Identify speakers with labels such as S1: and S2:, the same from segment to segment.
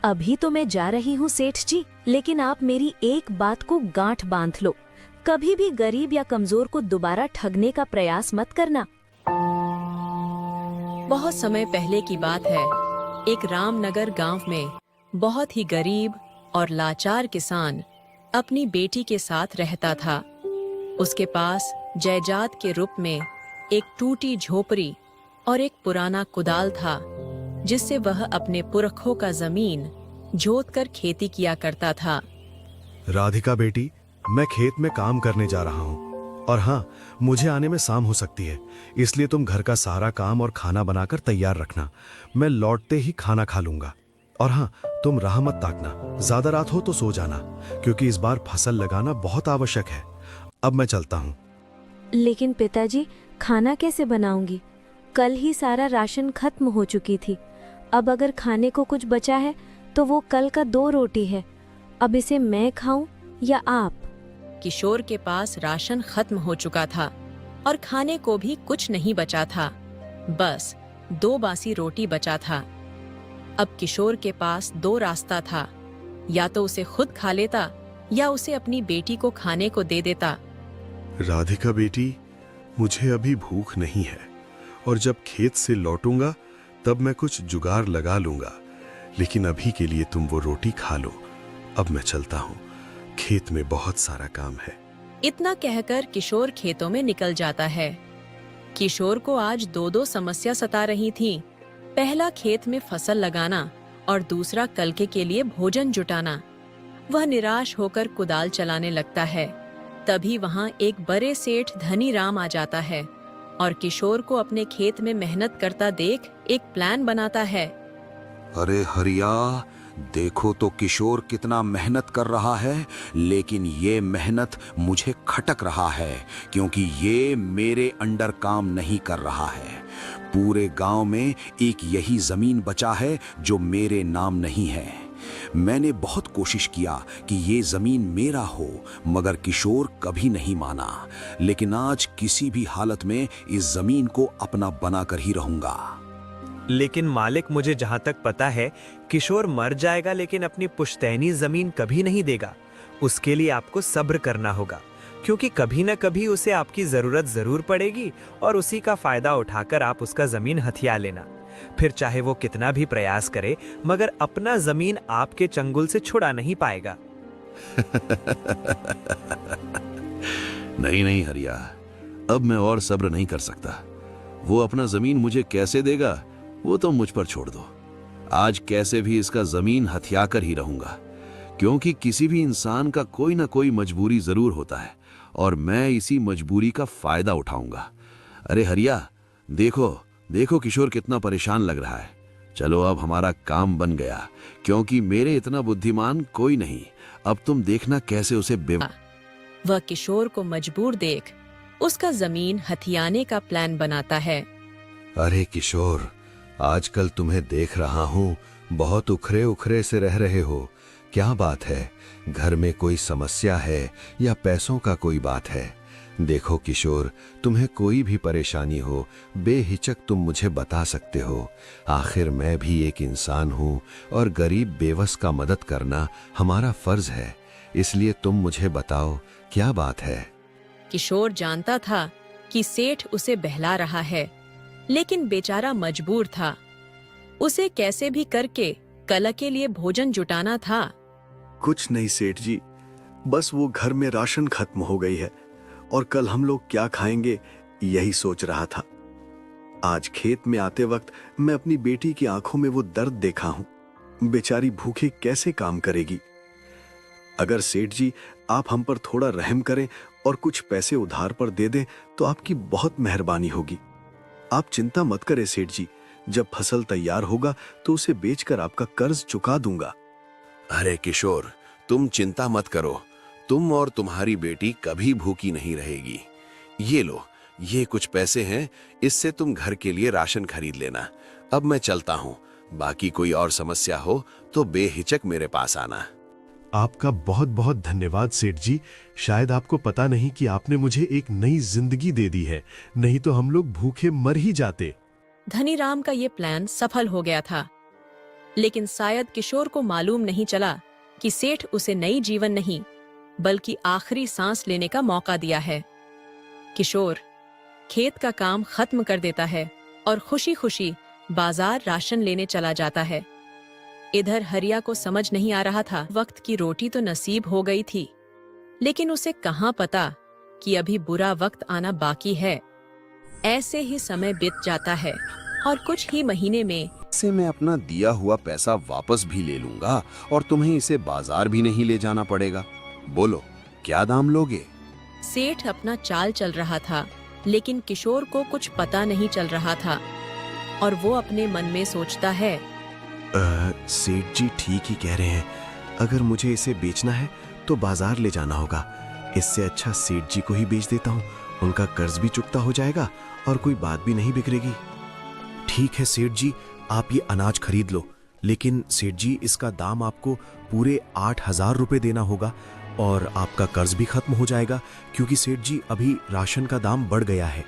S1: अभी तो मैं जा रही हूँ सेठ जी, लेकिन आप मेरी एक बात को गांठ बांध लो, कभी भी गरीब या कमजोर को दोबारा ठगने का प्रयास मत करना।
S2: बहुत समय पहले की बात है। एक रामनगर गांव में बहुत ही गरीब और लाचार किसान अपनी बेटी के साथ रहता था। उसके पास जायदाद के रूप में एक टूटी झोपड़ी और एक पुराना कुदाल था, जिससे वह अपने पुरखों का जमीन जोतकर खेती किया करता था।
S3: राधिका बेटी, मैं खेत में काम करने जा रहा हूँ और हाँ, मुझे आने में शाम हो सकती है, इसलिए तुम घर का सारा काम और खाना बनाकर तैयार रखना। मैं लौटते ही खाना खा लूंगा। और हाँ, तुम राह मत ताकना, ज्यादा रात हो तो सो जाना, क्योंकि इस बार फसल लगाना बहुत आवश्यक है। अब मैं चलता हूँ।
S1: लेकिन पिताजी, खाना कैसे बनाऊंगी? कल ही सारा राशन खत्म हो चुकी थी। अब अगर खाने को कुछ बचा है तो वो कल का 2 रोटी है। अब इसे मैं खाऊं या आप?
S2: किशोर के पास राशन खत्म हो चुका था और खाने को भी कुछ नहीं बचा था, बस 2 बासी रोटी बचा था। अब किशोर के पास 2 रास्ता था, या तो उसे खुद खा लेता या उसे अपनी बेटी को खाने को दे देता।
S3: राधिका बेटी, मुझे अभी भूख नहीं है और जब खेत से लौटूंगा तब मैं कुछ जुगाड़ लगा लूंगा, लेकिन अभी के लिए तुम वो रोटी खा लो। अब मैं चलता हूँ, खेत में बहुत सारा काम है।
S2: इतना कहकर किशोर खेतों में निकल जाता है। किशोर को आज 2 समस्या सता रही थीं। पहला खेत में फसल लगाना और दूसरा कल के लिए भोजन जुटाना। वह निराश होकर कुदाल चलाने लगता है। तभी वहां एक बड़े सेठ धनी राम आ जाता है और किशोर को अपने खेत में मेहनत करता देख एक प्लान बनाता है।
S4: अरे हरिया, देखो तो किशोर कितना मेहनत कर रहा है, लेकिन ये मेहनत मुझे खटक रहा है, क्योंकि ये मेरे अंडर काम नहीं कर रहा है। पूरे गांव में एक यही जमीन बचा है जो मेरे नाम नहीं है। मैंने बहुत कोशिश किया कि ये जमीन मेरा हो, मगर किशोर कभी नहीं माना। लेकिन आज किसी भी हालत में इस जमीन को अपना बनाकर ही रहूंगा।
S5: लेकिन मालिक, मुझे जहां तक पता है, किशोर मर जाएगा लेकिन अपनी पुश्तैनी जमीन कभी नहीं देगा। उसके लिए आपको सब्र करना होगा, क्योंकि कभी न कभी उसे आपकी जरूरत जरूर पड़ेगी और उसी का फायदा उठाकर आप उसका जमीन हथिया लेना। फिर चाहे वो कितना भी प्रयास करे, मगर अपना जमीन आपके चंगुल से छुड़ा नहीं पाएगा।
S4: नहीं नहीं हरिया, अब मैं और सब्र नहीं कर सकता। वो अपना जमीन मुझे कैसे देगा, वो तो मुझ पर छोड़ दो। आज कैसे भी इसका जमीन हथिया कर ही रहूंगा, क्योंकि किसी भी इंसान का कोई ना कोई मजबूरी जरूर होता है और मैं इसी मजबूरी का फायदा उठाऊंगा। अरे हरिया, देखो देखो किशोर कितना परेशान लग रहा है। चलो, अब हमारा काम बन गया, क्योंकि मेरे इतना बुद्धिमान कोई नहीं। अब तुम देखना कैसे उसे
S2: वह किशोर को मजबूर देख उसका जमीन हथियाने का प्लान बनाता है।
S3: अरे किशोर, आजकल तुम्हें देख रहा हूँ, बहुत उखरे उखरे से रह रहे हो। क्या बात है? घर में कोई समस्या है या पैसों का कोई बात है? देखो किशोर, तुम्हें कोई भी परेशानी हो, बेहिचक तुम मुझे बता सकते हो। आखिर मैं भी एक इंसान हूँ और गरीब बेवस का मदद करना हमारा फर्ज है। इसलिए तुम मुझे बताओ, क्या बात है?
S2: किशोर जानता था कि सेठ उसे बहला रहा है, लेकिन बेचारा मजबूर था। उसे कैसे भी करके कल के लिए भोजन जुटाना था।
S6: कुछ नहीं सेठ जी, बस वो घर में राशन खत्म हो गई है और कल हम लोग क्या खाएंगे, यही सोच रहा था। आज खेत में आते वक्त मैं अपनी बेटी की आंखों में वो दर्द देखा हूं। बेचारी भूखे कैसे काम करेगी। अगर सेठ जी आप हम पर थोड़ा रहम करें और कुछ पैसे उधार पर दे दें तो आपकी बहुत मेहरबानी होगी। आप चिंता मत करें सेठ जी, जब फसल तैयार होगा तो उसे बेचकर आपका कर्ज चुका दूंगा।
S4: अरे किशोर, तुम चिंता मत करो, तुम और तुम्हारी बेटी कभी भूखी नहीं रहेगी। ये लो, ये कुछ पैसे हैं, इससे तुम घर के लिए राशन खरीद लेना। अब मैं चलता हूँ, बाकी कोई और समस्या हो तो बेहिचक मेरे पास आना।
S3: आपका बहुत बहुत धन्यवाद सेठ जी। शायद आपको पता नहीं कि आपने मुझे एक नई जिंदगी दे दी है, नहीं तो हम लोग भूखे मर ही जाते।
S2: धनीराम का ये प्लान सफल हो गया था। लेकिन शायद किशोर को मालूम नहीं चला कि सेठ उसे नई जीवन नहीं बल्कि आखिरी सांस लेने का मौका दिया है। किशोर खेत का काम खत्म कर देता है और खुशी खुशी बाजार राशन लेने चला जाता है। इधर हरिया को समझ नहीं आ रहा था, वक्त की रोटी तो नसीब हो गई थी, लेकिन उसे कहाँ पता कि अभी बुरा वक्त आना बाकी है। ऐसे ही समय बीत जाता है और कुछ ही महीने में
S4: से मैं अपना दिया हुआ पैसा वापस भी ले लूंगा और तुम्हें इसे बाजार भी नहीं ले जाना पड़ेगा। बोलो क्या दाम लोगे?
S2: सेठ अपना चाल चल रहा था, लेकिन किशोर को कुछ पता नहीं चल रहा था और वो अपने मन में सोचता है,
S6: सेठ जी ठीक ही कह रहे हैं, अगर मुझे इसे बेचना है तो बाजार ले जाना होगा। इससे अच्छा सेठ जी को ही बेच देता हूँ, उनका कर्ज भी चुकता हो जाएगा और कोई बात भी नहीं बिगड़ेगी। ठीक है सेठ जी, आप ये अनाज खरीद लो, लेकिन सेठ जी इसका दाम आपको पूरे 8,000 रुपए देना होगा और आपका कर्ज भी खत्म हो जाएगा, क्योंकि सेठ जी अभी राशन का दाम बढ़ गया है।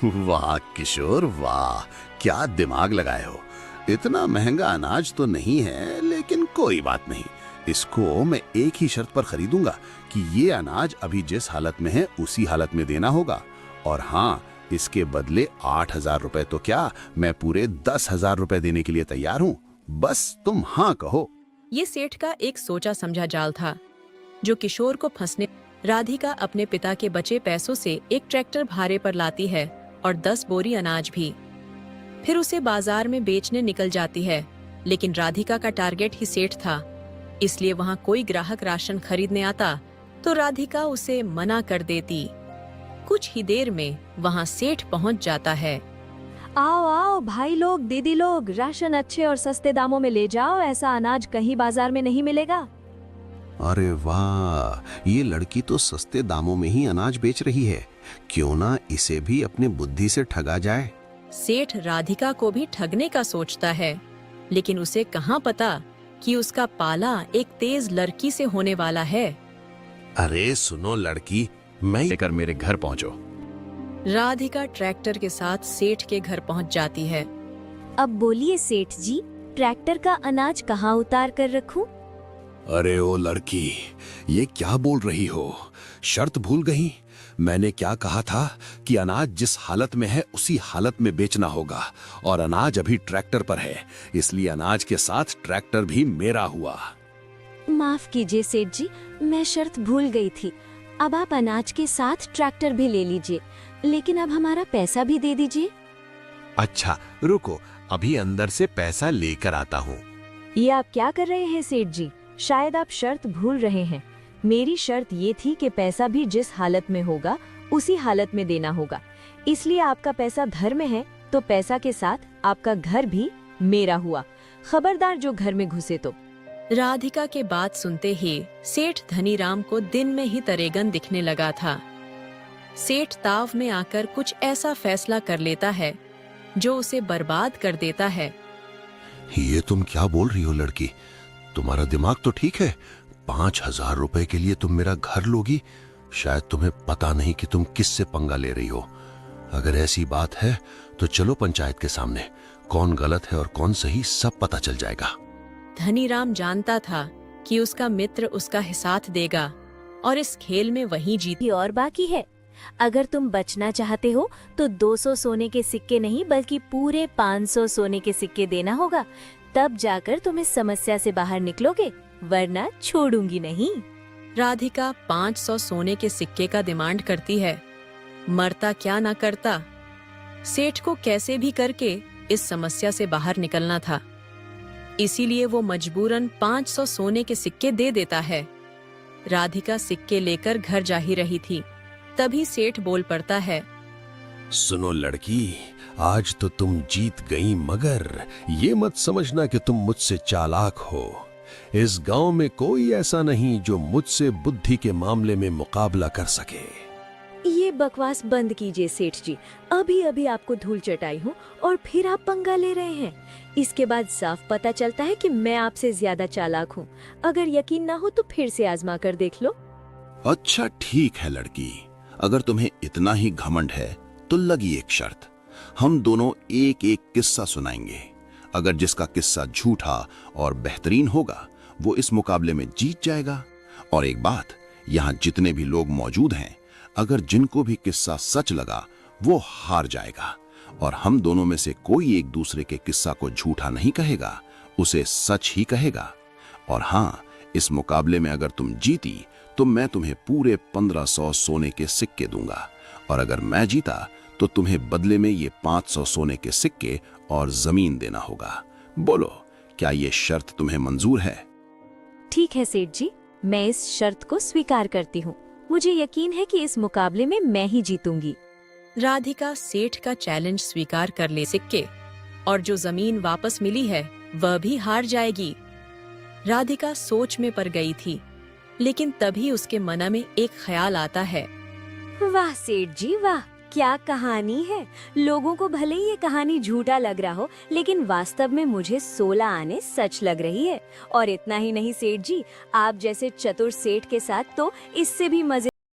S4: वाह किशोर वाह, क्या दिमाग लगाए हो। इतना महंगा अनाज तो नहीं है, लेकिन कोई बात नहीं, इसको मैं एक ही शर्त पर खरीदूंगा कि ये अनाज अभी जिस हालत में है उसी हालत में देना होगा। और हाँ, इसके बदले 8,000 रुपए तो क्या, मैं पूरे 10,000 रुपए देने के लिए तैयार हूँ, बस तुम हाँ कहो।
S2: ये सेठ का एक सोचा समझा जाल था जो किशोर को फंसने। राधिका अपने पिता के बचे पैसों से एक ट्रैक्टर भाड़े पर लाती है और 10 बोरी अनाज भी। फिर उसे बाजार में बेचने निकल जाती है, लेकिन राधिका का टारगेट ही सेठ था, इसलिए वहाँ कोई ग्राहक राशन खरीदने आता तो राधिका उसे मना कर देती। कुछ ही देर में वहाँ सेठ पहुँच जाता है।
S1: आओ आओ भाई लोग, दीदी लोग, राशन अच्छे और सस्ते दामों में ले जाओ, ऐसा अनाज कहीं बाजार में नहीं मिलेगा।
S4: अरे वाह, ये लड़की तो सस्ते दामों में ही अनाज बेच रही है, क्यों ना इसे भी अपने बुद्धि से ठगा जाए।
S2: सेठ राधिका को भी ठगने का सोचता है, लेकिन उसे कहाँ पता कि उसका पाला एक तेज लड़की से होने वाला है।
S4: अरे सुनो लड़की, मैं लेकर मेरे घर पहुंचो।
S2: राधिका ट्रैक्टर के साथ सेठ के घर पहुंच जाती है।
S1: अब बोलिए सेठ जी, ट्रैक्टर का अनाज कहाँ उतार कर रखूं?
S4: अरे ओ लड़की, ये क्या बोल रही हो? शर्त भूल गई? मैंने क्या कहा था कि अनाज जिस हालत में है उसी हालत में बेचना होगा, और अनाज अभी ट्रैक्टर पर है, इसलिए अनाज के साथ ट्रैक्टर भी मेरा हुआ।
S1: माफ कीजिए सेठ जी, मैं शर्त भूल गई थी। अब आप अनाज के साथ ट्रैक्टर भी ले लीजिए, लेकिन अब हमारा पैसा भी दे दीजिए।
S4: अच्छा रुको, अभी अंदर से पैसा लेकर आता हूँ।
S1: ये आप क्या कर रहे हैं सेठ जी? शायद आप शर्त भूल रहे हैं। मेरी शर्त ये थी कि पैसा भी जिस हालत में होगा उसी हालत में देना होगा, इसलिए आपका पैसा घर में है तो पैसा के साथ आपका घर भी मेरा हुआ। खबरदार जो घर में घुसे तो।
S2: राधिका के बात सुनते ही सेठ धनीराम को दिन में ही तरेगन दिखने लगा था। सेठ ताव में आकर कुछ ऐसा फैसला कर लेता है जो उसे बर्बाद कर देता है।
S4: ये तुम क्या बोल रही हो लड़की? तुम्हारा दिमाग तो ठीक है? 5,000 रुपए के लिए तुम मेरा घर लोगी? शायद तुम्हें पता नहीं कि तुम किससे पंगा ले रही हो। अगर ऐसी बात है तो चलो पंचायत के सामने, कौन गलत है और कौन सही सब पता चल जाएगा।
S2: धनीराम जानता था कि उसका मित्र उसका साथ देगा और इस खेल में वही जीत।
S1: ये और बाकी है, अगर तुम बचना चाहते हो तो 200 सोने के सिक्के नहीं बल्कि पूरे 500 सोने के सिक्के देना होगा, तब जाकर तुम इस समस्या से बाहर निकलोगे, वरना छोड़ूंगी नहीं।
S2: राधिका 500 सोने के सिक्के का डिमांड करती है। मरता क्या ना करता, सेठ को कैसे भी करके इस समस्या से बाहर निकलना था, इसीलिए वो मजबूरन 500 सोने के सिक्के दे देता है। राधिका सिक्के लेकर घर जा ही रही थी, तभी सेठ बोल पड़ता है,
S4: सुनो लड़की, आज तो तुम जीत गई, मगर ये मत समझना कि तुम मुझसे चालाक हो। इस गांव में कोई ऐसा नहीं जो मुझसे बुद्धि के मामले में मुकाबला कर सके।
S1: ये बकवास बंद कीजिए सेठ जी, अभी अभी आपको धूल चटाई हूँ और फिर आप पंगा ले रहे हैं। इसके बाद साफ पता चलता है कि मैं आपसे ज्यादा चालाक हूँ। अगर यकीन ना हो तो फिर से आजमा कर देख लो।
S4: अच्छा ठीक है लड़की, अगर तुम्हें इतना ही घमंड है तो लगी एक शर्त, हम दोनों एक एक किस्सा सुनाएंगे। अगर जिसका किस्सा झूठा और बेहतरीन होगा वो इस मुकाबले में जीत जाएगा। और एक बात, यहाँ जितने भी लोग मौजूद हैं, अगर जिनको भी किस्सा सच लगा वो हार जाएगा, और हम दोनों में से कोई एक दूसरे के किस्सा को झूठा नहीं कहेगा, उसे सच ही कहेगा। और हाँ, इस मुकाबले में अगर तुम जीती तो मैं तुम्हें पूरे 1500 सोने के सिक्के दूंगा, और अगर मैं जीता तो तुम्हें बदले में ये 500 सोने के सिक्के और जमीन देना होगा। बोलो, क्या ये शर्त तुम्हें मंजूर है?
S1: ठीक है सेठ जी, मैं इस शर्त को स्वीकार करती हूँ। मुझे यकीन है कि इस मुकाबले में मैं ही जीतूंगी।
S2: राधिका सेठ का चैलेंज स्वीकार कर ले सिक्के, और जो जमीन वापस मिली है वह भी हार जाएगी। राधिका सोच में पड़ गई थी, लेकिन तभी उसके मन में एक ख्याल आता है।
S1: वाह सेठ जी वाह, क्या कहानी है। लोगों को भले ही ये कहानी झूठा लग रहा हो, लेकिन वास्तव में मुझे 16 आने सच लग रही है। और इतना ही नहीं सेठ जी, आप जैसे चतुर सेठ के साथ तो इससे भी मजे